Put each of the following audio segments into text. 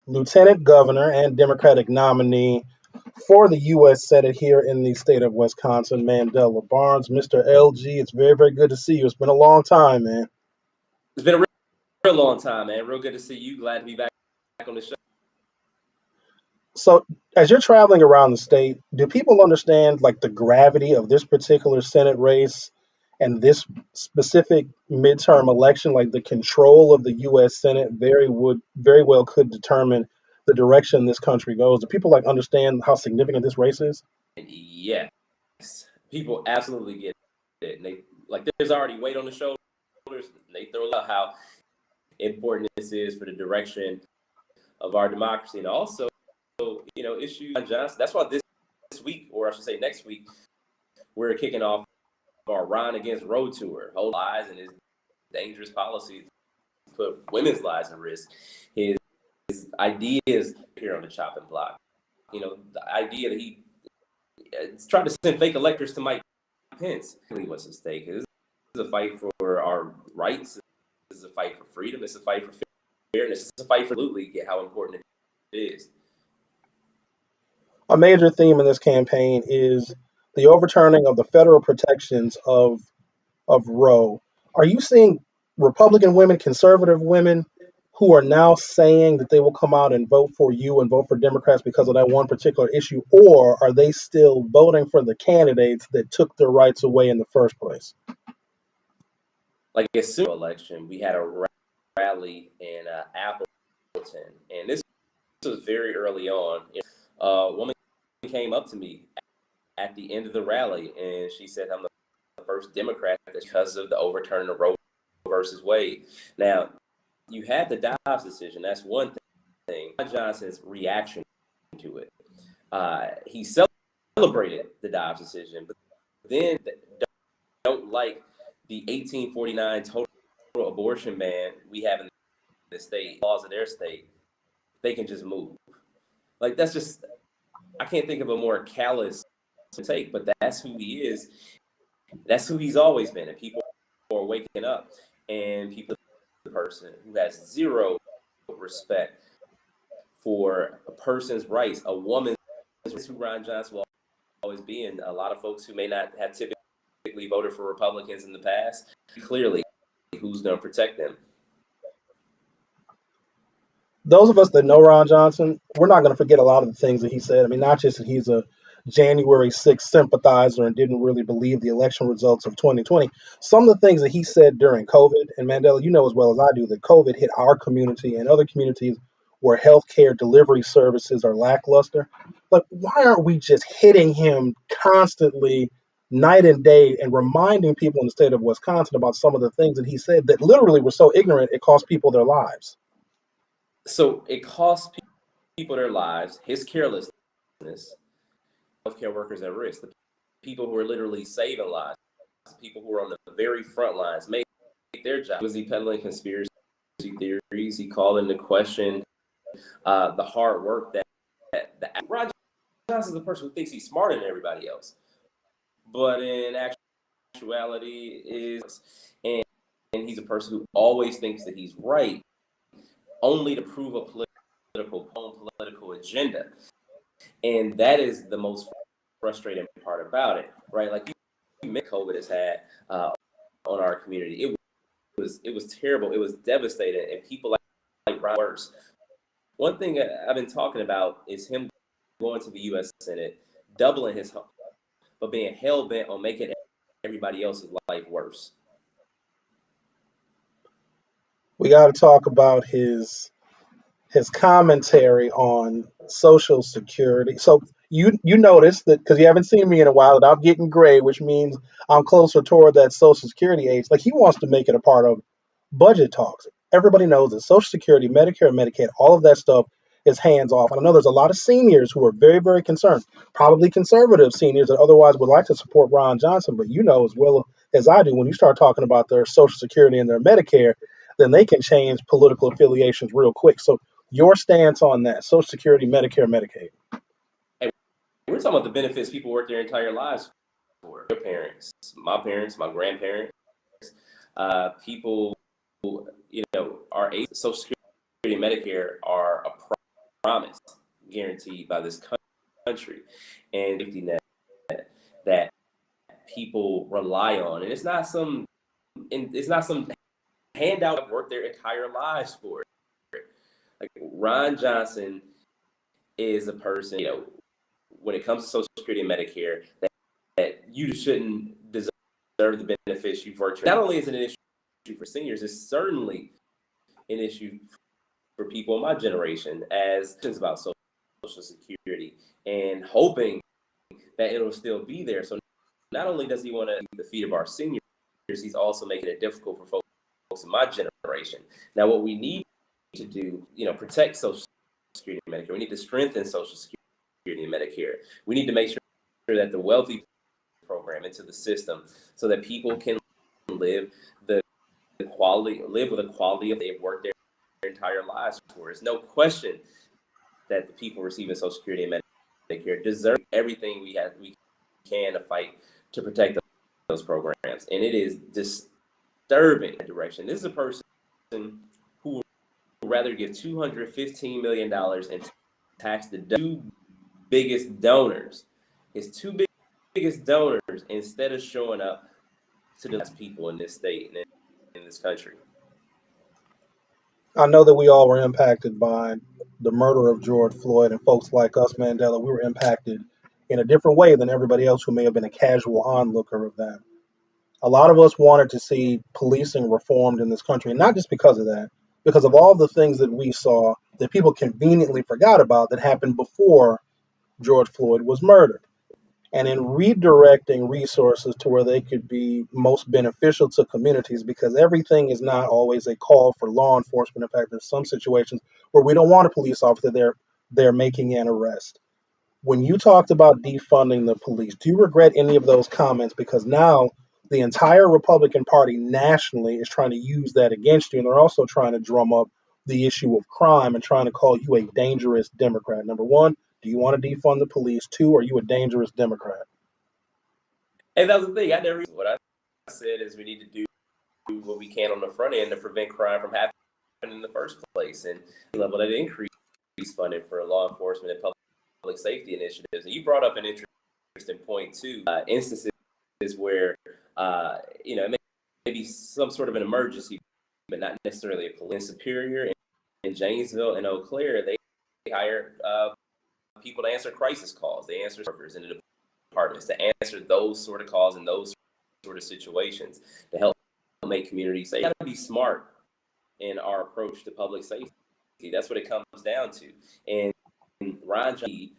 Lieutenant Governor and Democratic nominee for the U.S. Senate here in the state of Wisconsin, Mandela Barnes. Mr. LG, it's very, very good to see you. It's been a long time, man. It's been a real long time, man. Real good to see you. Glad to be back on the show. So, as you're traveling around the state, do people understand like the gravity of this particular Senate race and this specific midterm election? Like the control of the U.S. Senate very well could determine the direction this country goes. Do people like understand how significant this race is? Yes, people absolutely get it. And there's already weight on the shoulders. They throw out how important this is for the direction of our democracy, and also, issues. Johnson. That's why this week, or I should say next week, we're kicking off our Ron Against Road tour. Whole lies and his dangerous policies put women's lives at risk. His ideas here on the chopping block. The idea that it's trying to send fake electors to Mike Pence. Really, what's at stake? This is a fight for our rights. This is a fight for freedom. It's a fight for fairness. It's a fight for absolutely how important it is. A major theme in this campaign is the overturning of the federal protections of Roe. Are you seeing Republican women, conservative women, who are now saying that they will come out and vote for you and vote for Democrats because of that one particular issue, or are they still voting for the candidates that took their rights away in the first place? Like a super election, we had a rally in Appleton, and this was very early on. A woman came up to me at the end of the rally, and she said, "I'm the first Democrat because of the overturn of Roe versus Wade." Now, you had the Dobbs decision. That's one thing. Johnson's reaction to it. He celebrated the Dobbs decision, but then don't like the 1849 total abortion ban we have in the state, laws of their state. They can just move. Like, that's just, I can't think of a more callous take, but that's who he is. That's who he's always been. And people are waking up, and people, the person who has zero respect for a person's rights, a woman's rights, who Ron Johnson will always be. And a lot of folks who may not have typically voted for Republicans in the past, clearly, who's going to protect them? Those of us that know Ron Johnson, we're not going to forget a lot of the things that he said. I mean, not just that he's a January 6th sympathizer and didn't really believe the election results of 2020. Some of the things that he said during COVID, and Mandela, you know as well as I do, that COVID hit our community and other communities where healthcare delivery services are lackluster. But why aren't we just hitting him constantly, night and day, and reminding people in the state of Wisconsin about some of the things that he said that literally were so ignorant it cost people their lives? So it costs people their lives, his carelessness, healthcare workers at risk, the people who are literally saving lives, the people who are on the very front lines, make their job. Was he peddling conspiracy theories? He called into question the hard work that Ron Johnson is the person who thinks he's smarter than everybody else, but in actuality and he's a person who always thinks that he's right, only to prove a political agenda. And that is the most frustrating part about it, right? Like, COVID has had on our community. It was terrible. It was devastating, and people like Ron worse. One thing I've been talking about is him going to the U.S. Senate, doubling his home, but being hell bent on making everybody else's life worse. We got to talk about his commentary on Social Security. So you noticed that because you haven't seen me in a while that I'm getting gray, which means I'm closer toward that Social Security age. Like, he wants to make it a part of budget talks. Everybody knows that Social Security, Medicare, Medicaid, all of that stuff is hands off. And I know there's a lot of seniors who are very, very concerned, probably conservative seniors that otherwise would like to support Ron Johnson. But you know as well as I do, when you start talking about their Social Security and their Medicare, then they can change political affiliations real quick. So your stance on that, Social Security, Medicare, Medicaid. Hey, we're talking about the benefits people work their entire lives for. Their parents, my grandparents, people who, are Social Security and Medicare are a promise guaranteed by this country and safety net that people rely on. And it's not some handout I've worked their entire lives for. Like Ron Johnson is a person, when it comes to Social Security and Medicare, that you shouldn't deserve the benefits you've worked for. Not only is it an issue for seniors, it's certainly an issue for people in my generation as about Social Security and hoping that it'll still be there. So not only does he want to keep the feet of our seniors, he's also making it difficult for folks in my generation. Now, what we need to do, protect Social Security and Medicare. We need to strengthen Social Security and Medicare. We need to make sure that the wealthy program into the system so that people can live with a quality of they've worked their entire lives for. There's no question that the people receiving Social Security and Medicare deserve everything we can to fight to protect those programs. And it is disturbing direction. This is a person who would rather give $215 million in tax to two biggest donors, his two biggest donors, instead of showing up to the people in this state and in this country. I know that we all were impacted by the murder of George Floyd, and folks like us, Mandela, we were impacted in a different way than everybody else who may have been a casual onlooker of that. A lot of us wanted to see policing reformed in this country, and not just because of that, because of all the things that we saw that people conveniently forgot about that happened before George Floyd was murdered. And in redirecting resources to where they could be most beneficial to communities, because everything is not always a call for law enforcement. In fact, there's some situations where we don't want a police officer there, they're making an arrest. When you talked about defunding the police, do you regret any of those comments? Because now the entire Republican Party nationally is trying to use that against you, and they're also trying to drum up the issue of crime and trying to call you a dangerous Democrat. Number one, do you want to defund the police? Two, are you a dangerous Democrat? And that was the thing. What I said is we need to do what we can on the front end to prevent crime from happening in the first place, and level that increase funding for law enforcement and public safety initiatives. And you brought up an interesting point too. Instances where it may be some sort of an emergency, but not necessarily a police. In Superior, in Janesville, and Eau Claire, they hire people to answer crisis calls. They answer workers in the departments to answer those sort of calls and those sort of situations to help make communities safe. We got to be smart in our approach to public safety. That's what it comes down to. And Ron Johnson,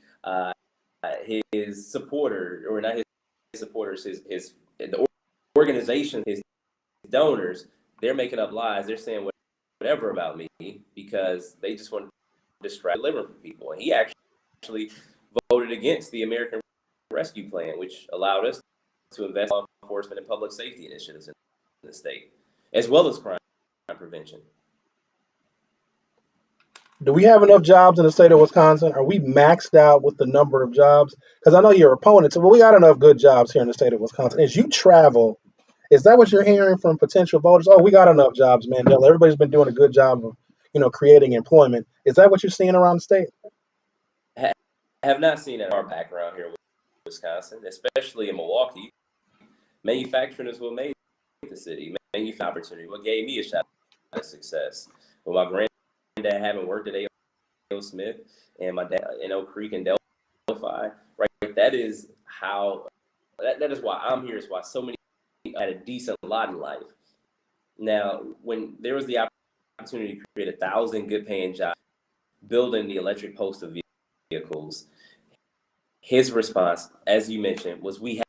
his supporter, or not his supporters, the organization, his donors, they're making up lies. They're saying whatever about me because they just want to distract living for people. And he actually voted against the American Rescue Plan, which allowed us to invest in law enforcement and public safety initiatives in the state, as well as crime prevention. Do we have enough jobs in the state of Wisconsin? Are we maxed out with the number of jobs? Because I know your opponent said, well, we got enough good jobs here in the state of Wisconsin. As you travel, is that what you're hearing from potential voters? Oh, we got enough jobs, Mandela. Everybody's been doing a good job of, creating employment. Is that what you're seeing around the state? Have not seen it in our background here in Wisconsin, especially in Milwaukee. Manufacturing is what made the city. Manufacturing opportunity, what gave me a shot at success. Well, my granddad having worked at A.O. Smith and my dad in Oak Creek and Delphi, right? That is how. That is why I'm here. Is why so many had a decent lot in life. Now, when there was the opportunity to create 1,000 good-paying jobs, building the electric postal vehicles, his response, as you mentioned, was we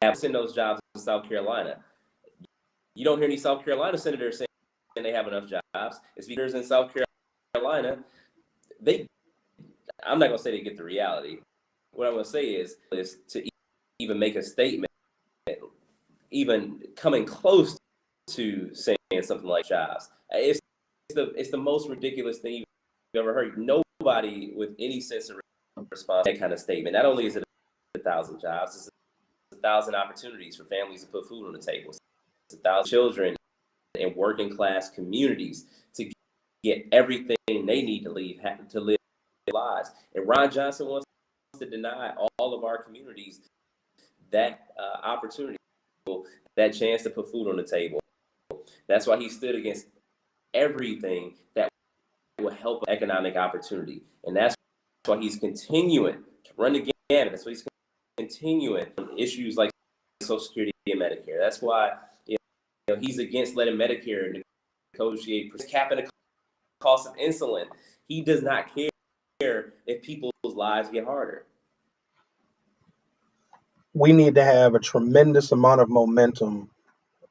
have sent those jobs in South Carolina. You don't hear any South Carolina senators saying they have enough jobs. It's because in South Carolina, I'm not going to say they get the reality. What I'm going to say is to even make a statement, even coming close to saying something like jobs. It's the most ridiculous thing you've ever heard. Nobody with any sense of response to that kind of statement. Not only is it 1,000 jobs, it's 1,000 opportunities for families to put food on the table. It's 1,000 children in working class communities to get everything they need to live lives. And Ron Johnson wants to deny all of our communities that opportunity, that chance to put food on the table. That's why he stood against everything that will help economic opportunity. And that's why he's continuing to run the gamut. That's why he's continuing on issues like Social Security and Medicare. That's why he's against letting Medicare negotiate capping the cost of insulin. He does not care if people's lives get harder. We need to have a tremendous amount of momentum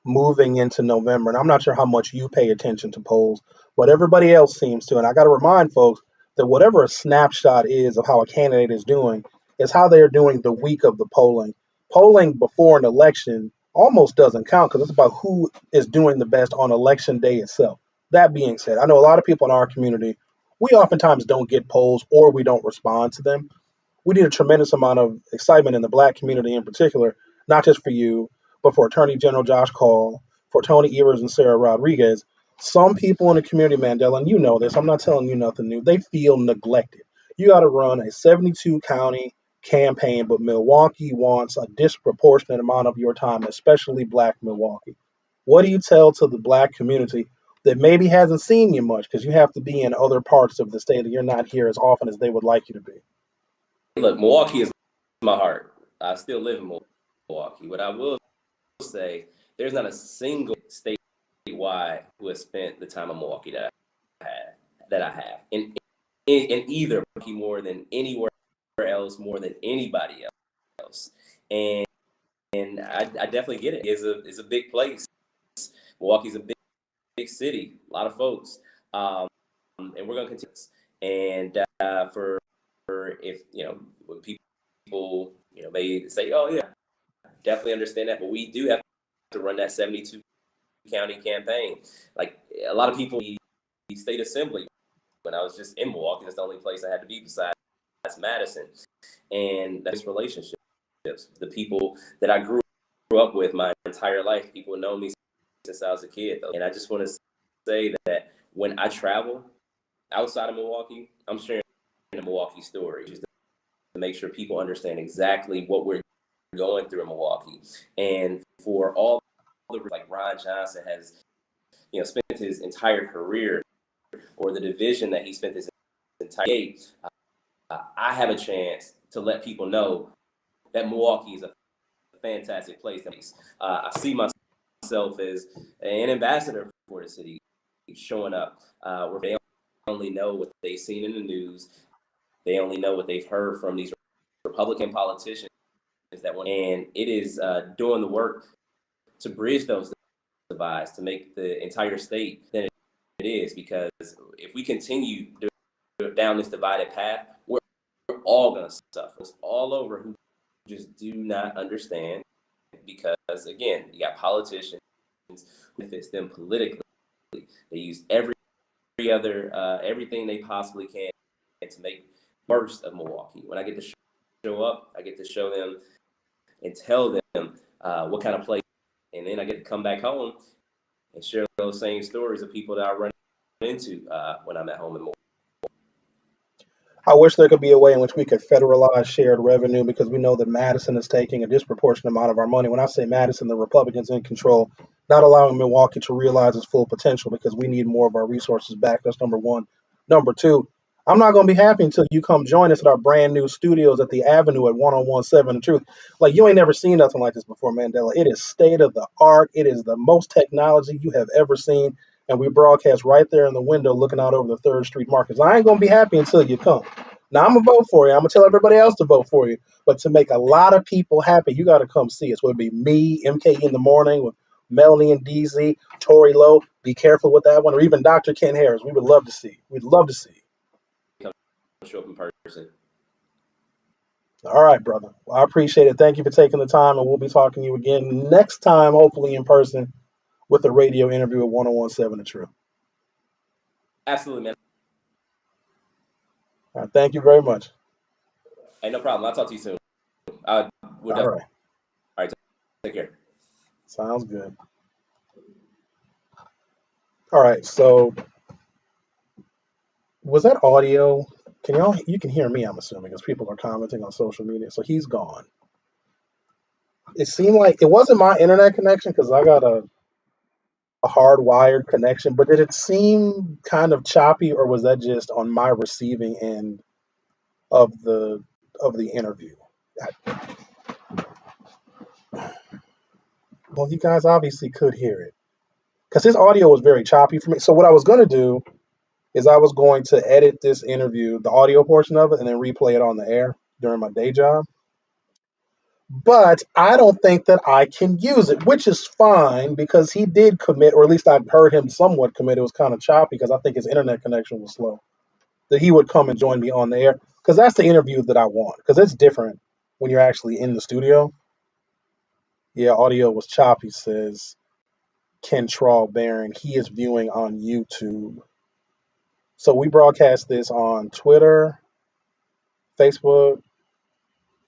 moving into November. And I'm not sure how much you pay attention to polls, but everybody else seems to. And I got to remind folks that whatever a snapshot is of how a candidate is doing is how they're doing the week of the polling. Polling before an election almost doesn't count because it's about who is doing the best on election day itself. That being said, I know a lot of people in our community, we oftentimes don't get polls or we don't respond to them. We need a tremendous amount of excitement in the black community in particular, not just for you, but for Attorney General Josh Call, for Tony Evers and Sarah Rodriguez. Some people in the community, Mandela, and you know this, I'm not telling you nothing new, they feel neglected. You got to run a 72 county campaign, but Milwaukee wants a disproportionate amount of your time, especially black Milwaukee. What do you tell to the black community that maybe hasn't seen you much because you have to be in other parts of the state and you're not here as often as they would like you to be? Look, Milwaukee is my heart. I still live in Milwaukee. What I will say, there's not a single statewide who has spent the time in Milwaukee that I have in either more than anywhere else, more than anybody else. And I definitely get it. It's a big place. Milwaukee's a big city, a lot of folks, and we're gonna continue this. And for if when people may say, oh yeah, definitely understand that, but we do have to run that 72 county campaign. Like a lot of people, the state assembly. When I was just in Milwaukee, that's the only place I had to be besides Madison, and that's relationships. The people that I grew up with my entire life, people know me since I was a kid. And I just want to say that when I travel outside of Milwaukee, I'm sharing the Milwaukee story just to make sure people understand exactly what we're going through in Milwaukee. And for all the like Ron Johnson has, spent his entire career, or the division that he spent his entire day, I have a chance to let people know that Milwaukee is a fantastic place. I see myself as an ambassador for the city, showing up where they only know what they've seen in the news. They only know what they've heard from these Republican politicians and it is doing the work to bridge those divides, to make the entire state than it is. Because if we continue down this divided path, we're all going to suffer. It's all over who just do not understand. Because again, you got politicians who fits them politically. They use everything they possibly can to make worst of Milwaukee. When I get to show up, I get to show them and tell them what kind of place, and then I get to come back home and share those same stories of people that I run into when I'm at home in Milwaukee. I wish there could be a way in which we could federalize shared revenue because we know that Madison is taking a disproportionate amount of our money. When I say Madison, the Republicans in control, not allowing Milwaukee to realize its full potential because we need more of our resources back. That's number one. Number two, I'm not going to be happy until you come join us at our brand new studios at the Avenue at 1017 The Truth. Like, you ain't never seen nothing like this before, Mandela. It is state of the art. It is the most technology you have ever seen. And we broadcast right there in the window looking out over the 3rd Street Markets. I ain't going to be happy until you come. Now, I'm going to vote for you. I'm going to tell everybody else to vote for you. But to make a lot of people happy, you got to come see us. Whether it be me, MKE in the morning with Melanie and DZ, Tori Lowe, be careful with that one, or even Dr. Ken Harris. We would love to see you. We'd love to see you. Show up in person. All right, brother. Well, I appreciate it. Thank you for taking the time, and we'll be talking to you again next time, hopefully in person, with a radio interview at 1017 The Truth. Absolutely, man. All right, thank you very much. Hey, no problem. I'll talk to you soon. All right. All right. Take care. Sounds good. All right. So, was that audio You can hear me, I'm assuming, because people are commenting on social media. So he's gone. It seemed like it wasn't my internet connection because I got a hardwired connection, but did it seem kind of choppy, or was that just on my receiving end of the interview? Well, you guys obviously could hear it because his audio was very choppy for me. So what I was going to do is I was going to edit this interview, the audio portion of it, and then replay it on the air during my day job. But I don't think that I can use it, which is fine because he did commit, or at least I've heard him somewhat commit. It was kind of choppy because I think his internet connection was slow. That he would come and join me on the air because that's the interview that I want because it's different when you're actually in the studio. Yeah, audio was choppy, says Ken Trawl Barron. He is viewing on YouTube. So we broadcast this on Twitter, Facebook,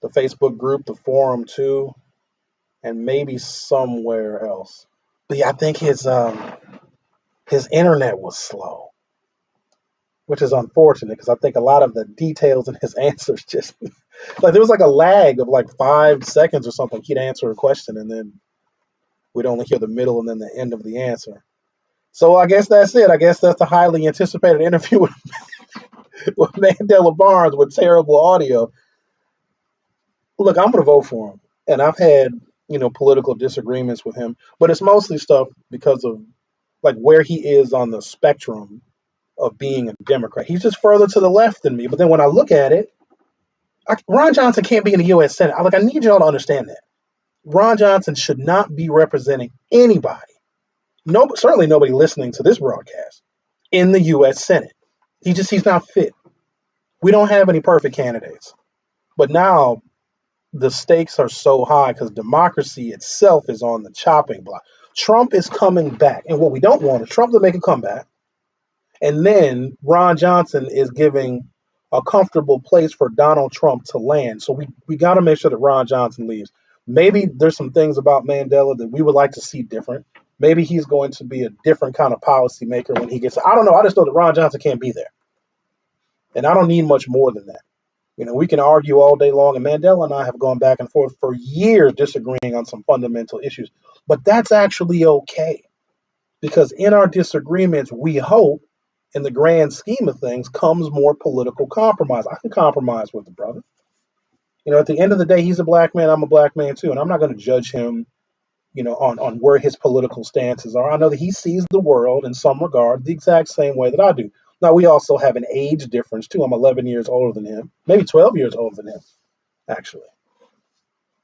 the Facebook group, the forum too, and maybe somewhere else. But yeah, I think his internet was slow, which is unfortunate because I think a lot of the details in his answers just like there was like a lag of like 5 seconds or something. He'd answer a question and then we'd only hear the middle and then the end of the answer. So I guess that's it. I guess that's the highly anticipated interview with Mandela Barnes with terrible audio. Look, I'm going to vote for him, and I've had political disagreements with him, but it's mostly stuff because of like where he is on the spectrum of being a Democrat. He's just further to the left than me. But then when I look at it, Ron Johnson can't be in the U.S. Senate. I need y'all to understand that. Ron Johnson should not be representing anybody. No, certainly nobody listening to this broadcast in the U.S. Senate. He's not fit. We don't have any perfect candidates. But now the stakes are so high because democracy itself is on the chopping block. Trump is coming back. And what we don't want is Trump to make a comeback. And then Ron Johnson is giving a comfortable place for Donald Trump to land. So we got to make sure that Ron Johnson leaves. Maybe there's some things about Mandela that we would like to see different. Maybe he's going to be a different kind of policymaker when he gets. I don't know. I just know that Ron Johnson can't be there. And I don't need much more than that. We can argue all day long, and Mandela and I have gone back and forth for years disagreeing on some fundamental issues. But that's actually okay because in our disagreements, we hope, in the grand scheme of things, comes more political compromise. I can compromise with the brother. At the end of the day, he's a black man. I'm a black man too, and I'm not going to judge him, on where his political stances are. I know that he sees the world in some regard the exact same way that I do. Now, we also have an age difference too. I'm 11 years older than him, maybe 12 years older than him, actually.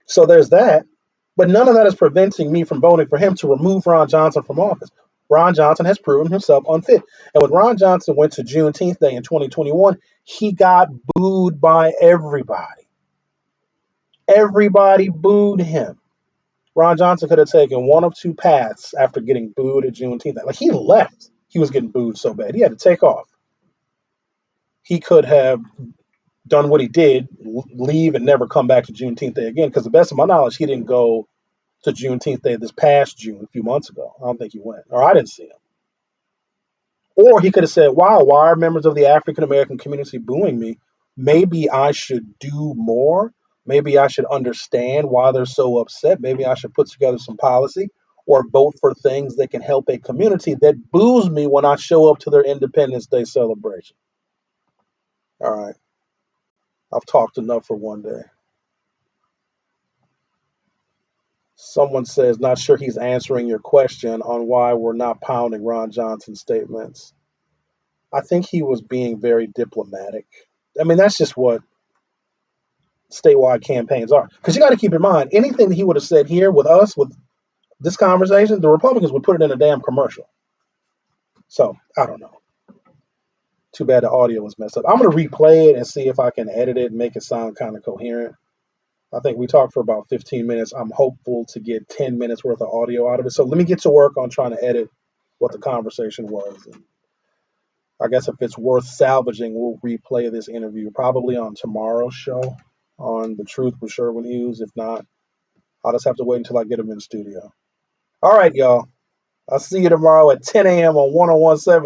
So there's that. But none of that is preventing me from voting for him to remove Ron Johnson from office. Ron Johnson has proven himself unfit. And when Ron Johnson went to Juneteenth Day in 2021, he got booed by everybody. Everybody booed him. Ron Johnson could have taken one of two paths after getting booed at Juneteenth. Like he left. He was getting booed so bad. He had to take off. He could have done what he did, leave and never come back to Juneteenth Day again. Because the best of my knowledge, he didn't go to Juneteenth Day this past June, a few months ago. I don't think he went, or I didn't see him. Or he could have said, wow, why are members of the African American community booing me? Maybe I should do more. Maybe I should understand why they're so upset. Maybe I should put together some policy or vote for things that can help a community that boos me when I show up to their Independence Day celebration. All right. I've talked enough for one day. Someone says, not sure he's answering your question on why we're not pounding Ron Johnson's statements. I think he was being very diplomatic. I mean, that's just what statewide campaigns are. Because you got to keep in mind, anything that he would have said here with us, with this conversation, the Republicans would put it in a damn commercial. So, I don't know. Too bad the audio was messed up. I'm going to replay it and see if I can edit it and make it sound kind of coherent. I think we talked for about 15 minutes. I'm hopeful to get 10 minutes worth of audio out of it. So let me get to work on trying to edit what the conversation was. And I guess if it's worth salvaging, we'll replay this interview probably on tomorrow's show on The Truth with Sherwin Hughes. If not, I'll just have to wait until I get him in the studio. All right, y'all. I'll see you tomorrow at 10 a.m. on 1017